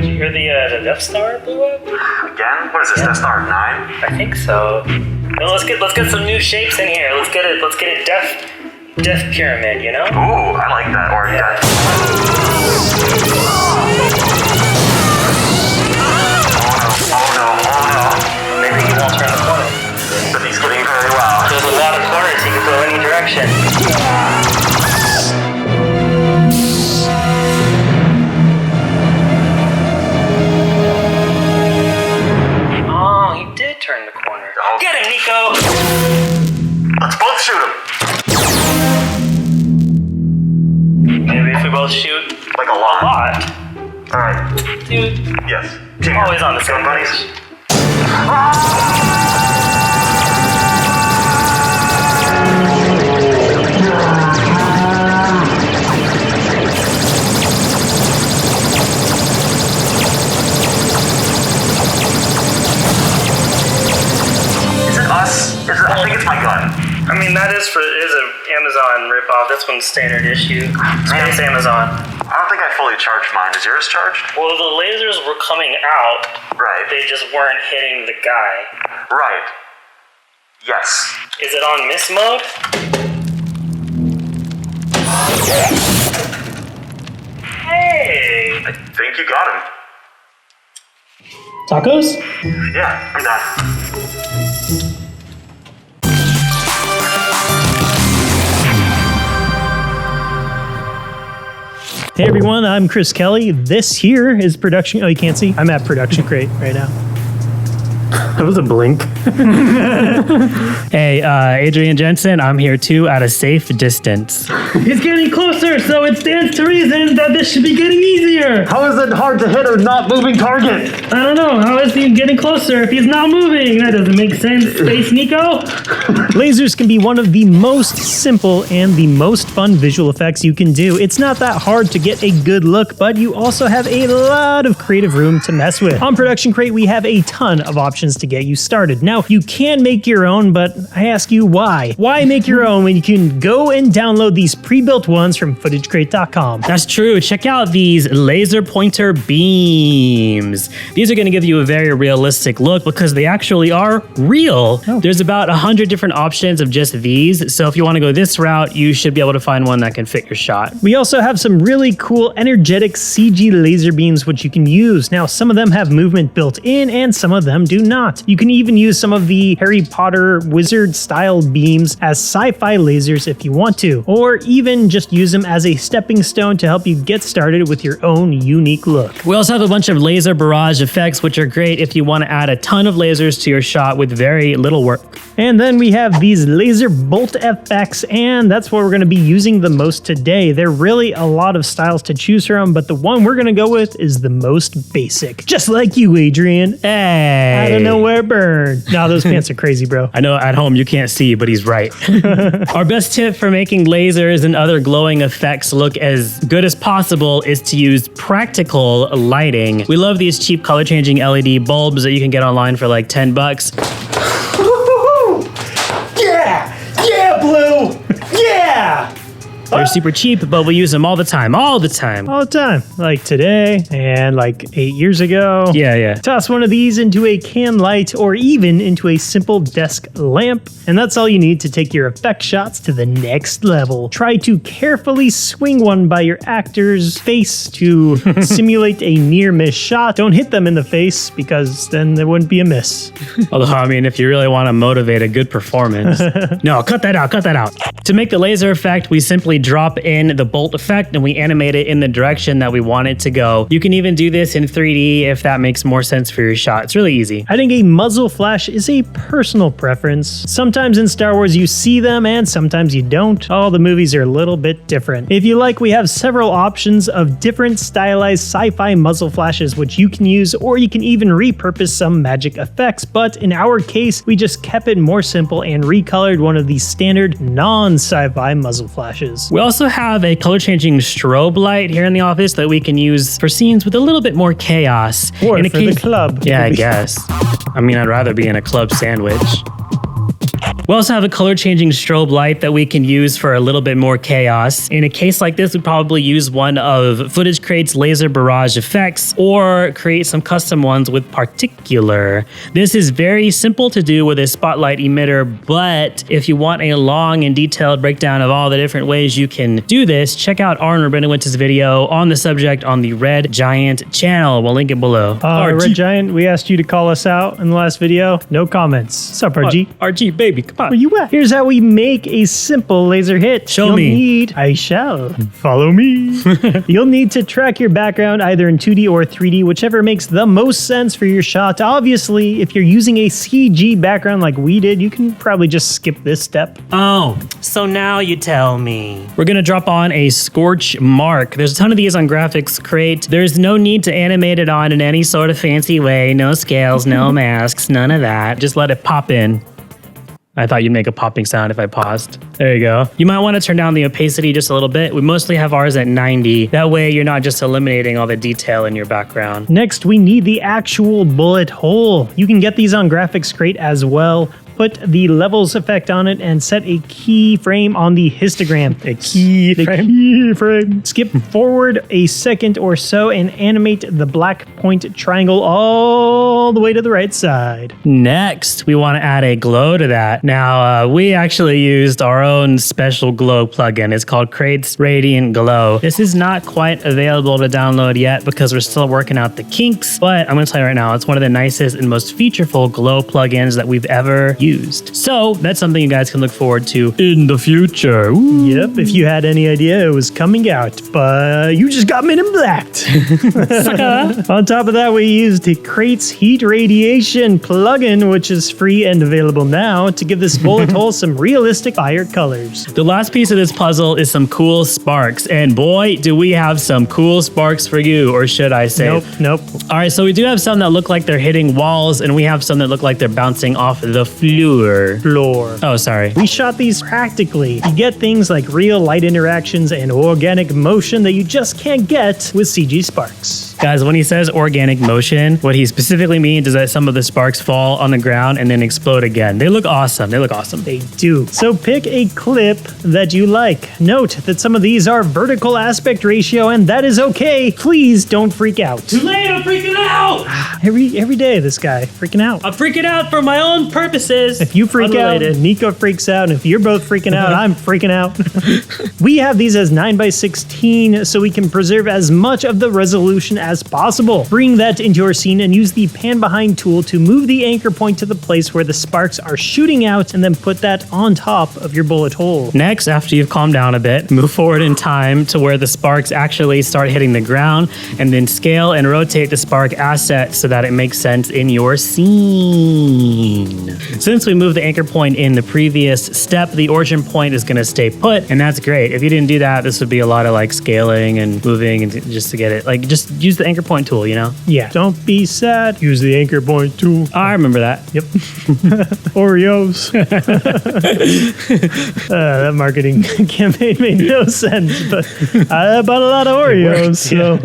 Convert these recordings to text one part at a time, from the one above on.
Did you hear the Death Star blew up? Again? What is this, Death Star 9? I think so. Well, let's get some new shapes in here. Let's get it Death Pyramid, you know? Ooh, I like that. Or yeah. Oh no. Maybe he won't turn the corner. But he's doing very well. There's a lot of corners, he can go any direction. Oh, he did turn the corner. Oh. Get him, Nico! Let's both shoot him. Maybe if we both shoot like a lot. Alright. Dude. Yes. Always on the same buddies. Is it us? I think it's my gun. I mean, that is an Amazon ripoff. This one's standard issue. Space Amazon. I don't think I fully charged mine. Is yours charged? Well, the lasers were coming out. Right. They just weren't hitting the guy. Right. Yes. Is it on miss mode? Hey! I think you got him. Tacos? Yeah, I'm done. Hey everyone, I'm Chris Kelly. This here is production. Oh, you can't see? I'm at ProductionCrate right now. That was a blink. Hey, Adrian Jensen, I'm here too at a safe distance. He's getting closer, so it stands to reason that this should be getting easier. How is it hard to hit a not moving target? I don't know. How is he getting closer if he's not moving? That doesn't make sense, Space Nico. Lasers can be one of the most simple and the most fun visual effects you can do. It's not that hard to get a good look, but you also have a lot of creative room to mess with. On ProductionCrate, we have a ton of options to get you started. Now, you can make your own, but I ask you why? Why make your own when you can go and download these pre-built ones from FootageCrate.com? That's true. Check out these laser pointer beams. These are going to give you a very realistic look because they actually are real. Oh. There's about 100 different options of just these. So if you want to go this route, you should be able to find one that can fit your shot. We also have some really cool energetic CG laser beams which you can use. Now, some of them have movement built in and some of them do not. You can even use some of the Harry Potter wizard style beams as sci-fi lasers if you want to, or even just use them as a stepping stone to help you get started with your own unique look. We also have a bunch of laser barrage effects, which are great if you want to add a ton of lasers to your shot with very little work. And then we have these laser bolt FX, and that's what we're going to be using the most today. There are really a lot of styles to choose from, but the one we're going to go with is the most basic. Just like you, Adrian. Hey. Out of nowhere burn. No, those pants are crazy, bro. I know at home you can't see, but he's right. Our best tip for making lasers and other glowing effects look as good as possible is to use practical lighting. We love these cheap color changing LED bulbs that you can get online for like $10. Yeah, Blue! Yeah! They're super cheap, but we use them all the time. All the time. Like today and like 8 years ago. Yeah. Toss one of these into a can light or even into a simple desk lamp. And that's all you need to take your effect shots to the next level. Try to carefully swing one by your actor's face to simulate a near miss shot. Don't hit them in the face because then there wouldn't be a miss. Although, I mean, if you really want to motivate a good performance. No, cut that out. To make the laser effect, we simply drop in the bolt effect and we animate it in the direction that we want it to go. You can even do this in 3D if that makes more sense for your shot. It's really easy. I think a muzzle flash is a personal preference. Sometimes in Star Wars you see them and sometimes you don't. All the movies are a little bit different. If you like, we have several options of different stylized sci-fi muzzle flashes which you can use, or you can even repurpose some magic effects. But in our case, we just kept it more simple and recolored one of the standard non-sci-fi muzzle flashes. We also have a color-changing strobe light here in the office that we can use for scenes with a little bit more chaos. Or for the club. Yeah, I guess. I mean, I'd rather be in a club sandwich. We also have a color changing strobe light that we can use for a little bit more chaos. In a case like this, we'd probably use one of FootageCrate's laser barrage effects or create some custom ones with particular. This is very simple to do with a spotlight emitter, but if you want a long and detailed breakdown of all the different ways you can do this, check out Arnold Benowintz's video on the subject on the Red Giant channel. We'll link it below. Red Giant, we asked you to call us out in the last video. No comments. What's up, RG? RG, baby, come on. Where you at? Here's how we make a simple laser hit. Show me. I shall. Follow me. You'll need to track your background either in 2D or 3D, whichever makes the most sense for your shot. Obviously, if you're using a CG background like we did, you can probably just skip this step. Oh, so now you tell me. We're gonna drop on a scorch mark. There's a ton of these on Graphics Crate. There's no need to animate it on in any sort of fancy way. No scales, no masks, none of that. Just let it pop in. I thought you'd make a popping sound if I paused. There you go. You might want to turn down the opacity just a little bit. We mostly have ours at 90. That way you're not just eliminating all the detail in your background. Next, we need the actual bullet hole. You can get these on Graphics Crate as well. Put the levels effect on it and set a keyframe on the histogram. A keyframe. Skip forward a second or so and animate the black point triangle all the way to the right side. Next, we want to add a glow to that. Now, we actually used our own special glow plugin. It's called Crate's Radiant Glow. This is not quite available to download yet because we're still working out the kinks, but I'm going to tell you right now, it's one of the nicest and most featureful glow plugins that we've ever used. So that's something you guys can look forward to in the future. Ooh. Yep, if you had any idea it was coming out, but you just got Men in Blacked. On top of that, we used Crate's Heat Radiation plugin, which is free and available now, to give this bullet hole some realistic fire colors. The last piece of this puzzle is some cool sparks, and boy, do we have some cool sparks for you, or should I say? Nope. All right, so we do have some that look like they're hitting walls, and we have some that look like they're bouncing off the floor. Oh, sorry. We shot these practically. You get things like real light interactions and organic motion that you just can't get with CG sparks. Guys, when he says organic motion, what he specifically means is that some of the sparks fall on the ground and then explode again. They look awesome. They look awesome. They do. So pick a clip that you like. Note that some of these are vertical aspect ratio, and that is okay. Please don't freak out. Too late, I'm freaking out! Every day, this guy freaking out. I'm freaking out for my own purposes. If you freak out, Nico freaks out, and if you're both freaking out, I'm freaking out. We have these as 9:16, so we can preserve as much of the resolution as possible. Bring that into your scene and use the pan behind tool to move the anchor point to the place where the sparks are shooting out, and then put that on top of your bullet hole. Next, after you've calmed down a bit, move forward in time to where the sparks actually start hitting the ground, and then scale and rotate the spark asset so that it makes sense in your scene. Since we moved the anchor point in the previous step, the origin point is going to stay put, and that's great. If you didn't do that, this would be a lot of like scaling and moving and just to get it. Like, just use the anchor point tool, you know? Yeah. Don't be sad. Use the anchor point tool. I remember that. Yep. Oreos. That marketing campaign made no sense, but I bought a lot of Oreos, so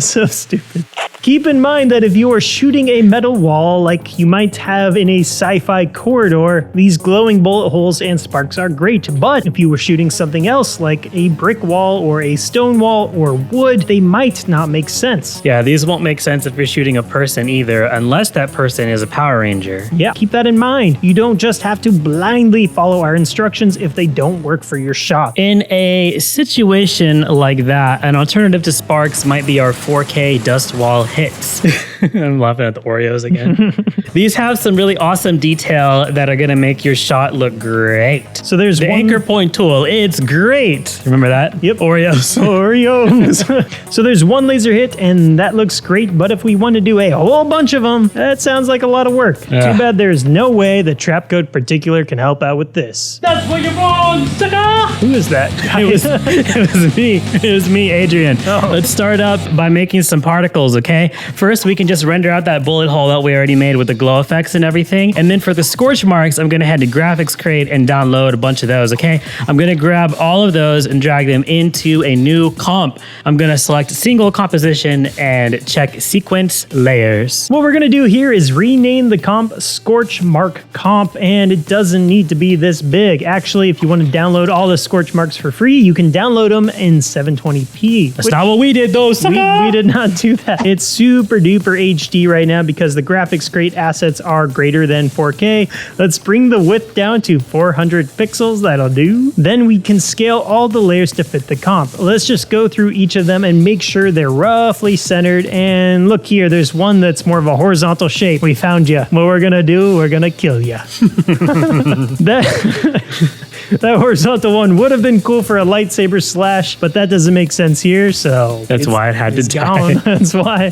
so stupid. Keep in mind that if you are shooting a metal wall like you might have in a sci-fi corridor, these glowing bullet holes and sparks are great. But if you were shooting something else like a brick wall or a stone wall or wood, they might not make sense. Yeah, these won't make sense if you're shooting a person either, unless that person is a Power Ranger. Yeah, keep that in mind. You don't just have to blindly follow our instructions if they don't work for your shot. In a situation like that, an alternative to sparks might be our 4K dust wall hits. I'm laughing at the Oreos again. These have some really awesome detail that are going to make your shot look great. So there's the anchor point tool. It's great. Remember that? Yep. Oreos. Oreos. So there's one laser hit and that looks great, but if we want to do a whole bunch of them, that sounds like a lot of work. Yeah. Too bad there's no way the Trapcode Particular can help out with this. That's where you're wrong, sucker! Who is that? It was me. It was me, Adrian. Oh. Let's start up by making some particles, okay? First, we can just just render out that bullet hole that we already made with the glow effects and everything. And then for the scorch marks, I'm gonna head to GraphicsCrate and download a bunch of those, okay? I'm gonna grab all of those and drag them into a new comp. I'm gonna select single composition and check sequence layers. What we're gonna do here is rename the comp Scorch Mark Comp, and it doesn't need to be this big. Actually, if you want to download all the scorch marks for free, you can download them in 720p. That's not what we did though, We did not do that. It's super duper HD right now because the GraphicsCrate assets are greater than 4K. Let's bring the width down to 400 pixels. That'll do. Then we can scale all the layers to fit the comp. Let's just go through each of them and make sure they're roughly centered. And look here, there's one that's more of a horizontal shape. We found you. What we're gonna do, we're gonna kill you. That horizontal one would have been cool for a lightsaber slash, but that doesn't make sense here, so that's why it had to die. That's why.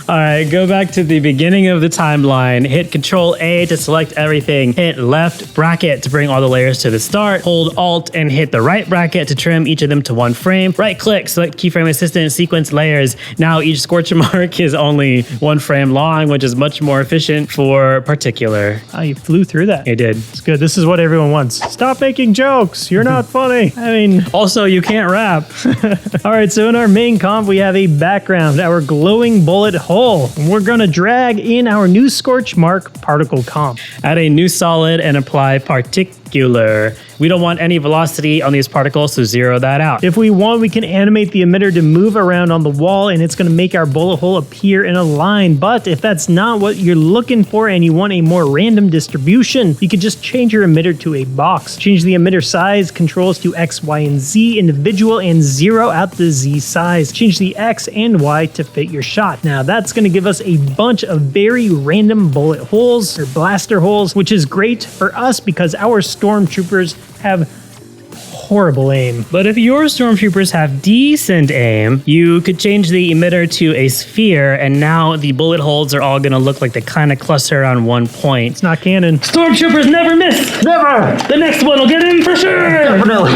All right, go back to the beginning of the timeline. Hit Control A to select everything. Hit left bracket to bring all the layers to the start. Hold Alt and hit the right bracket to trim each of them to one frame. Right click, select Keyframe Assistant, sequence layers. Now each scorch mark is only one frame long, which is much more efficient for particular. Oh, you flew through that. It did. It's good. This is what everyone wants. Stop making jokes. You're not funny. I mean, also you can't rap. All right, so in our main comp, we have a background, our glowing bullet hole. We're gonna drag in our new scorch mark particle comp. Add a new solid and apply particular. We don't want any velocity on these particles, so zero that out. If we want, we can animate the emitter to move around on the wall, and it's gonna make our bullet hole appear in a line. But if that's not what you're looking for and you want a more random distribution, you could just change your emitter to a box. Change the emitter size, controls to X, Y, and Z individual, and zero out the Z size. Change the X and Y to fit your shot. Now that's gonna give us a bunch of very random bullet holes or blaster holes, which is great for us because our stormtroopers have horrible aim. But if your stormtroopers have decent aim, you could change the emitter to a sphere, and now the bullet holes are all gonna look like they kind of cluster on one point. It's not canon. Stormtroopers never miss! Never! The next one will get in for sure! Definitely.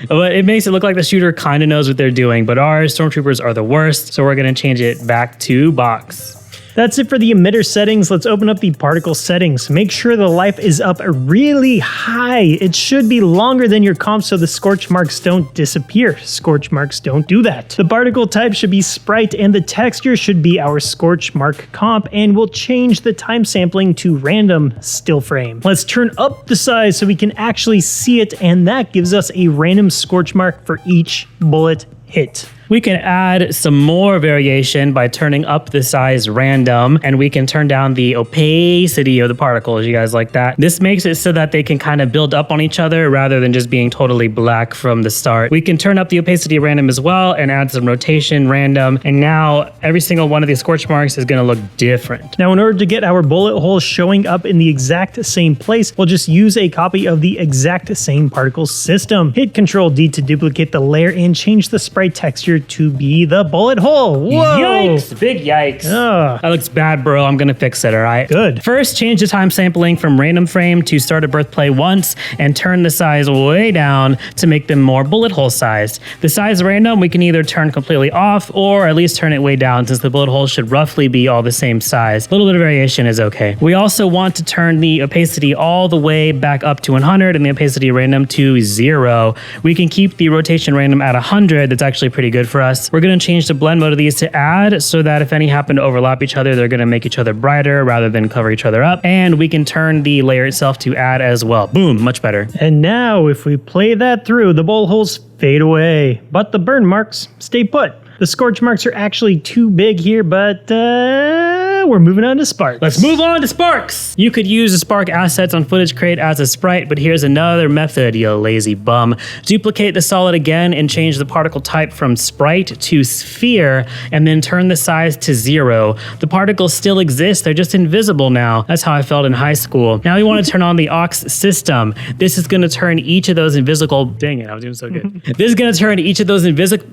But it makes it look like the shooter kind of knows what they're doing, but our stormtroopers are the worst, so we're gonna change it back to box. That's it for the emitter settings. Let's open up the particle settings. Make sure the life is up really high. It should be longer than your comp so the scorch marks don't disappear. Scorch marks don't do that. The particle type should be sprite and the texture should be our scorch mark comp, and we'll change the time sampling to random still frame. Let's turn up the size so we can actually see it, and that gives us a random scorch mark for each bullet hit. We can add some more variation by turning up the size random, and we can turn down the opacity of the particles. You guys like that? This makes it so that they can kind of build up on each other rather than just being totally black from the start. We can turn up the opacity random as well and add some rotation random, and now every single one of these scorch marks is going to look different. Now, in order to get our bullet holes showing up in the exact same place, we'll just use a copy of the exact same particle system. Hit Control D to duplicate the layer and change the sprite texture to be the bullet hole. Whoa! Yikes! Big yikes. That looks bad, bro. I'm gonna fix it, all right? Good. First, change the time sampling from random frame to start a birth play once, and turn the size way down to make them more bullet hole sized. The size random, we can either turn completely off or at least turn it way down, since the bullet holes should roughly be all the same size. A little bit of variation is okay. We also want to turn the opacity all the way back up to 100 and the opacity random to 0. We can keep the rotation random at 100. That's actually pretty good for us. We're going to change the blend mode of these to add, so that if any happen to overlap each other, they're going to make each other brighter rather than cover each other up. And we can turn the layer itself to add as well. Boom, much better. And now if we play that through, the bullet holes fade away, but the burn marks stay put. The scorch marks are actually too big here, but we're moving on to sparks. Let's move on to sparks. You could use the spark assets on Footage Crate as a sprite, but here's another method, you lazy bum. Duplicate the solid again and change the particle type from sprite to sphere, and then turn the size to 0. The particles still exist, they're just invisible now. That's how I felt in high school. Now we want to turn on the aux system. This is going to turn each of those invisible... Dang it, I was doing so good. This is going to turn each of those invisible...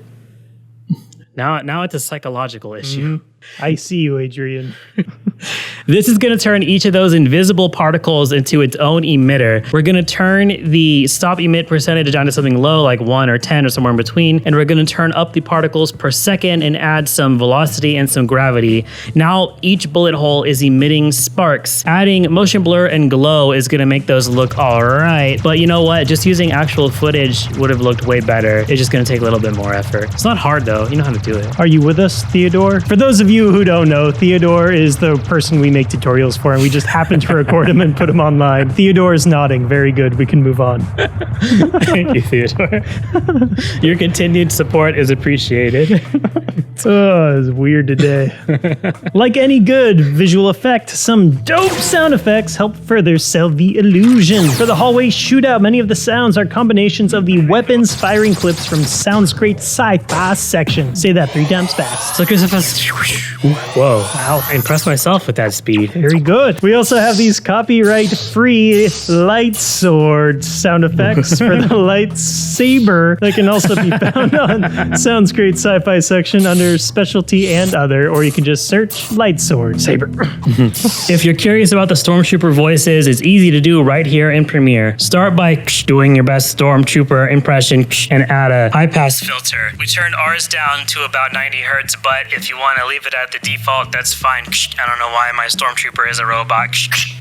Now it's a psychological issue. I see you, Adrian. This is going to turn each of those invisible particles into its own emitter. We're going to turn the stop emit percentage down to something low, like 1 or 10 or somewhere in between. And we're going to turn up the particles per second and add some velocity and some gravity. Now each bullet hole is emitting sparks. Adding motion blur and glow is going to make those look all right. But you know what? Just using actual footage would have looked way better. It's just going to take a little bit more effort. It's not hard though. You know how to do it. Are you with us, Theodore? For those of you who don't know, Theodore is the person we make tutorials for, and we just happen to record him and put him online. Theodore is nodding. Very good. We can move on. Thank you, Theodore. Your continued support is appreciated. Oh, it's weird today. Like any good visual effect, some dope sound effects help further sell the illusion. For the hallway shootout, many of the sounds are combinations of the weapons firing clips from ProductionCrate Sci-Fi section. Say that 3 times fast. So whoa. Wow. I impressed myself with that speed. Very good. We also have these copyright-free light sword sound effects for the lightsaber that can also be found on ProductionCrate Sci-Fi section under specialty and other, or you can just search light sword saber. If you're curious about the Stormtrooper voices, it's easy to do right here in Premiere. Start by doing your best Stormtrooper impression and add a high pass filter. We turned ours down to about 90 hertz, but if you want to leave it at the default, that's fine. I don't know why my Stormtrooper is a robot.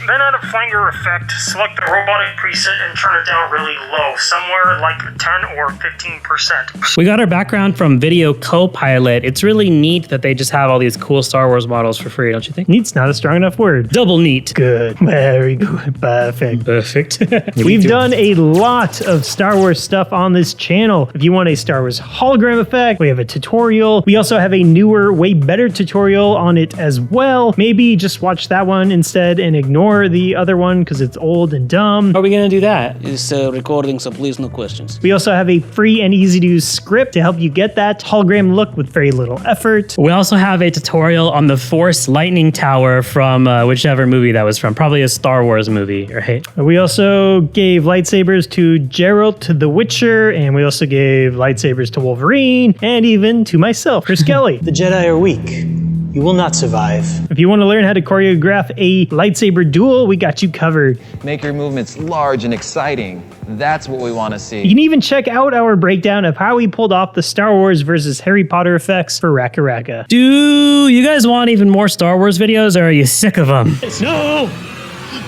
Then add a finger effect, select the robotic preset and turn it down really low, somewhere like 10 or 15%. We got our background from Video Copilot. It's really neat that they just have all these cool Star Wars models for free, don't you think? Neat's not a strong enough word. Double neat. Good. Very good. Perfect. Perfect. We've done a lot of Star Wars stuff on this channel. If you want a Star Wars hologram effect, we have a tutorial. We also have a newer, way better tutorial on it as well. Maybe just watch that one instead and ignore the other one because it's old and dumb. How are we going to do that? It's recording, so please no questions. We also have a free and easy to use script to help you get that hologram look with very little effort. We also have a tutorial on the Force Lightning Tower from whichever movie that was from. Probably a Star Wars movie, right? We also gave lightsabers to Geralt to The Witcher, and we also gave lightsabers to Wolverine, and even to myself, Chris Kelly. The Jedi are weak. You will not survive. If you want to learn how to choreograph a lightsaber duel, we got you covered. Make your movements large and exciting. That's what we want to You see. can even check out our breakdown of how we pulled off the Star Wars versus Harry Potter effects for Raka Raka. Do you guys want even more Star Wars videos, or are you sick of them? No!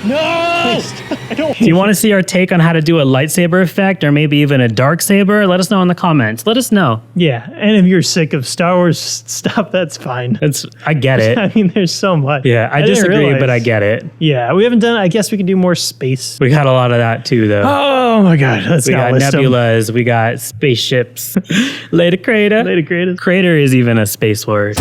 No! I don't. Do you want to see our take on how to do a lightsaber effect, or maybe even a dark saber? Let us know in the comments. Let us know. Yeah, and if you're sick of Star Wars stuff, that's fine. I get it. I mean, there's so much. Yeah, I didn't disagree, realize. but I get it. Yeah, we haven't done. I guess we can do more space. We got a lot of that too, though. Oh my god, let's We not got list them. nebulas, we got spaceships. Later, Crater. Later, creators. Crater is even a space word.